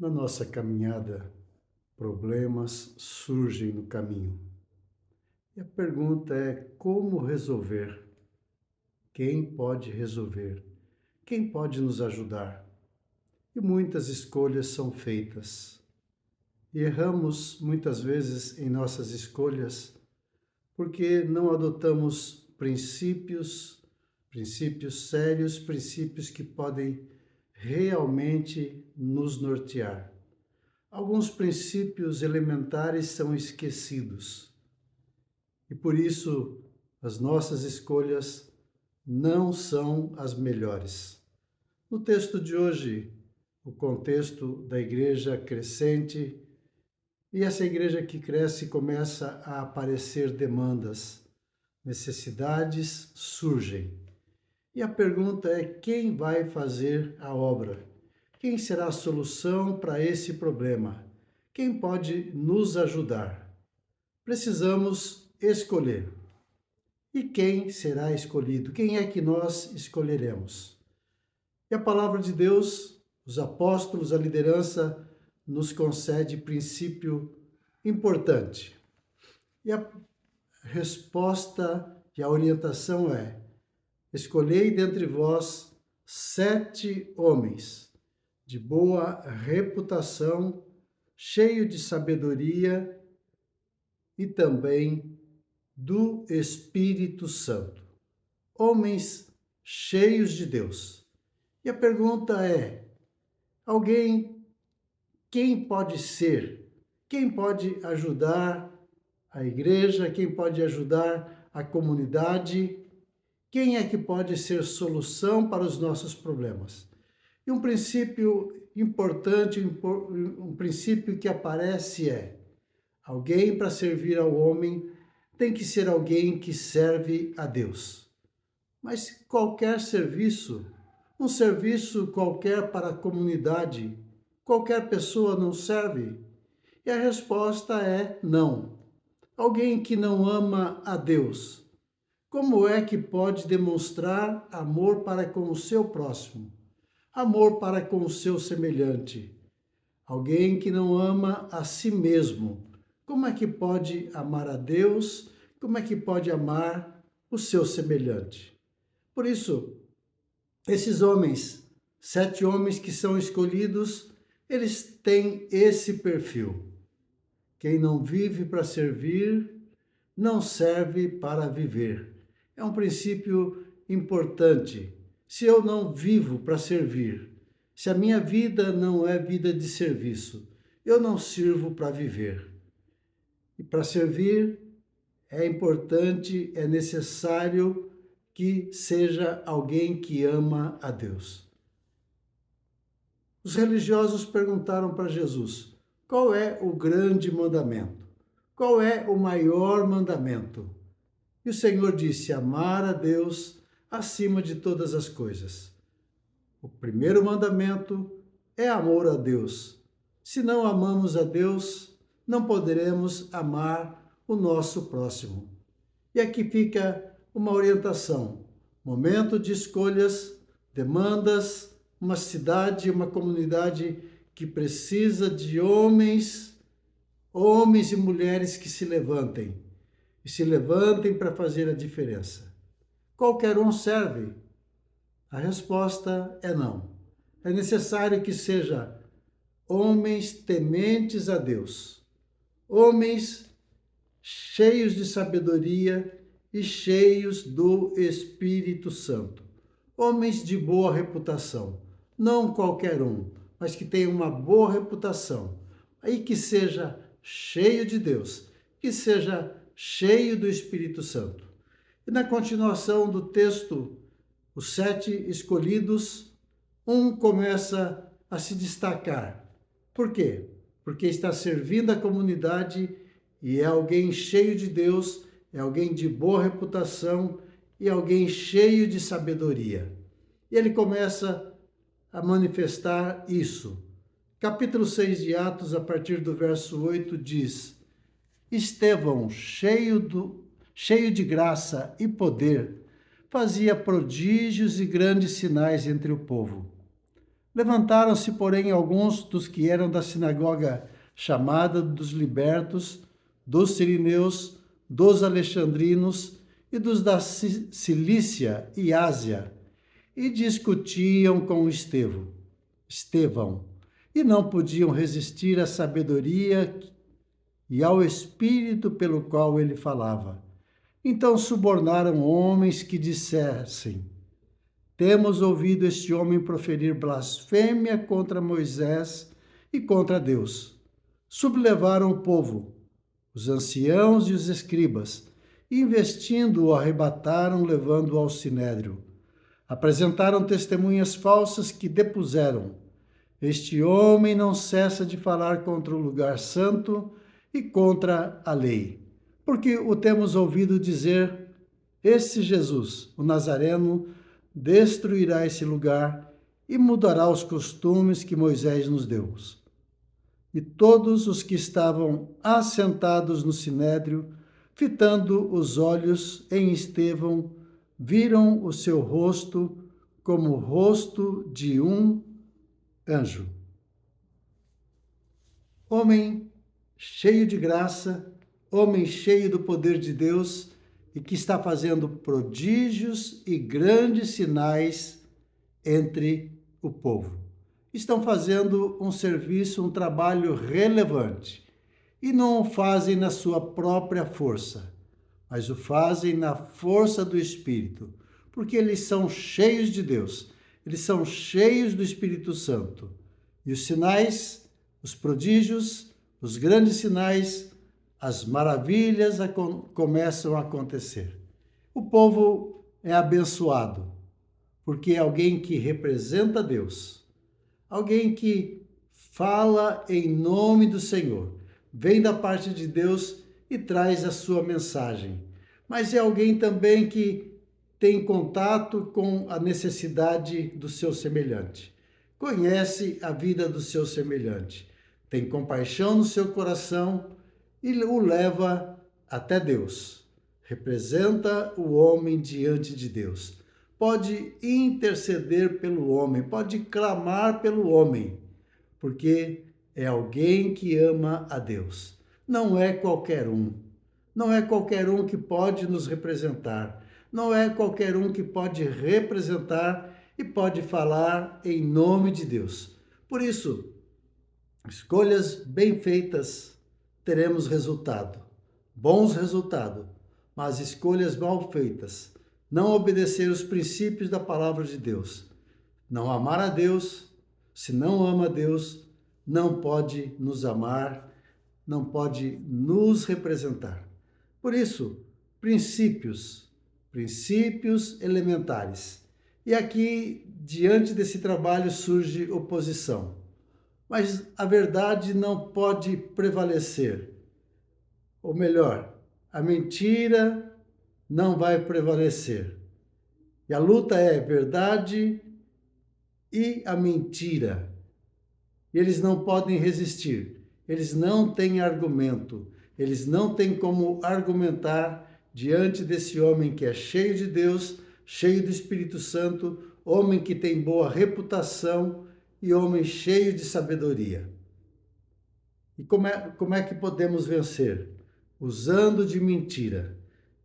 Na nossa caminhada, problemas surgem no caminho. E a pergunta é como resolver? Quem pode resolver? Quem pode nos ajudar? E muitas escolhas são feitas. E erramos muitas vezes em nossas escolhas porque não adotamos princípios sérios, princípios que podem realmente nos nortear. Alguns princípios elementares são esquecidos e por isso as nossas escolhas não são as melhores. No texto de hoje, o contexto da igreja crescente, e essa igreja que cresce começa a aparecer demandas, necessidades surgem. E a pergunta é: quem vai fazer a obra? Quem será a solução para esse problema? Quem pode nos ajudar? Precisamos escolher. E quem será escolhido? Quem é que nós escolheremos? E a palavra de Deus, os apóstolos, a liderança, nos concede princípio importante. E a resposta e a orientação é: escolhei dentre vós 7 homens de boa reputação, cheio de sabedoria e também do Espírito Santo. Homens cheios de Deus. E a pergunta é: quem pode ser? Quem pode ajudar a igreja? Quem pode ajudar a comunidade? Quem é que pode ser solução para os nossos problemas? E um princípio importante, um princípio que aparece é: alguém para servir ao homem tem que ser alguém que serve a Deus. Mas qualquer serviço, um serviço qualquer para a comunidade, qualquer pessoa não serve? E a resposta é não. Alguém que não ama a Deus, como é que pode demonstrar amor para com o seu próximo? Amor para com o seu semelhante? Alguém que não ama a si mesmo, como é que pode amar a Deus? Como é que pode amar o seu semelhante? Por isso, esses homens, 7 homens que são escolhidos, eles têm esse perfil. Quem não vive para servir, não serve para viver. É um princípio importante. Se eu não vivo para servir, se a minha vida não é vida de serviço, eu não sirvo para viver. E para servir é importante, é necessário que seja alguém que ama a Deus. Os religiosos perguntaram para Jesus: qual é o grande mandamento? Qual é o maior mandamento? E o Senhor disse: amar a Deus acima de todas as coisas. O primeiro mandamento é amor a Deus. Se não amamos a Deus, não poderemos amar o nosso próximo. E aqui fica uma orientação: momento de escolhas, demandas, uma cidade, uma comunidade que precisa de homens e mulheres que se levantem para fazer a diferença. Qualquer um serve? A resposta é não. É necessário que seja homens tementes a Deus, homens cheios de sabedoria e cheios do Espírito Santo, homens de boa reputação, não qualquer um, mas que tenha uma boa reputação, aí que seja cheio de Deus, que seja cheio do Espírito Santo. E na continuação do texto, os 7 escolhidos, um começa a se destacar. Por quê? Porque está servindo a comunidade e é alguém cheio de Deus, é alguém de boa reputação e alguém cheio de sabedoria. E ele começa a manifestar isso. Capítulo 6 de Atos, a partir do verso 8, diz: Estevão, cheio de graça e poder, fazia prodígios e grandes sinais entre o povo. Levantaram-se, porém, alguns dos que eram da sinagoga chamada dos libertos, dos sirineus, dos alexandrinos e dos da Cilícia e Ásia, e discutiam com Estevão, e não podiam resistir à sabedoria e ao espírito pelo qual ele falava. Então subornaram homens que dissessem: temos ouvido este homem proferir blasfêmia contra Moisés e contra Deus. Sublevaram o povo, os anciãos e os escribas, e investindo-o, arrebataram, levando-o ao sinédrio. Apresentaram testemunhas falsas que depuseram: este homem não cessa de falar contra o lugar santo e contra a lei, porque o temos ouvido dizer: esse Jesus, o Nazareno, destruirá esse lugar e mudará os costumes que Moisés nos deu. E todos os que estavam assentados no sinédrio, fitando os olhos em Estevão, viram o seu rosto como o rosto de um anjo. Homem cheio de graça, homem cheio do poder de Deus e que está fazendo prodígios e grandes sinais entre o povo. Estão fazendo um serviço, um trabalho relevante e não o fazem na sua própria força, mas o fazem na força do Espírito, porque eles são cheios de Deus, eles são cheios do Espírito Santo. E os sinais, os prodígios, os grandes sinais, as maravilhas começam a acontecer. O povo é abençoado, porque é alguém que representa Deus, alguém que fala em nome do Senhor, vem da parte de Deus e traz a sua mensagem. Mas é alguém também que tem contato com a necessidade do seu semelhante, conhece a vida do seu semelhante, tem compaixão no seu coração e o leva até Deus. Representa o homem diante de Deus. Pode interceder pelo homem, pode clamar pelo homem, porque é alguém que ama a Deus. Não é qualquer um. Não é qualquer um que pode nos representar. Não é qualquer um que pode representar e pode falar em nome de Deus. Por isso, escolhas bem feitas, teremos resultado, bons resultados, mas escolhas mal feitas, não obedecer os princípios da palavra de Deus, não amar a Deus, se não ama a Deus, não pode nos amar, não pode nos representar. Por isso, princípios elementares. E aqui, diante desse trabalho, surge oposição. Mas a verdade não pode prevalecer. Ou melhor, a mentira não vai prevalecer. E a luta é verdade e a mentira. Eles não podem resistir. Eles não têm argumento. Eles não têm como argumentar diante desse homem que é cheio de Deus, cheio do Espírito Santo, homem que tem boa reputação e homem cheio de sabedoria. E como é que podemos vencer? Usando de mentira,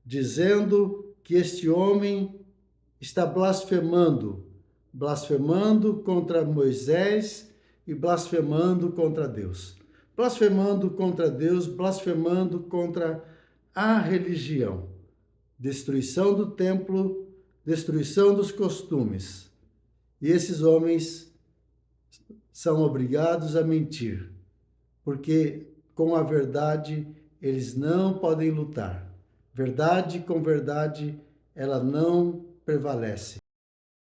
dizendo que este homem está blasfemando contra Moisés e blasfemando contra Deus. Blasfemando contra Deus, blasfemando contra a religião. Destruição do templo, destruição dos costumes. E esses homens são obrigados a mentir, porque com a verdade eles não podem lutar. Verdade com verdade, ela não prevalece.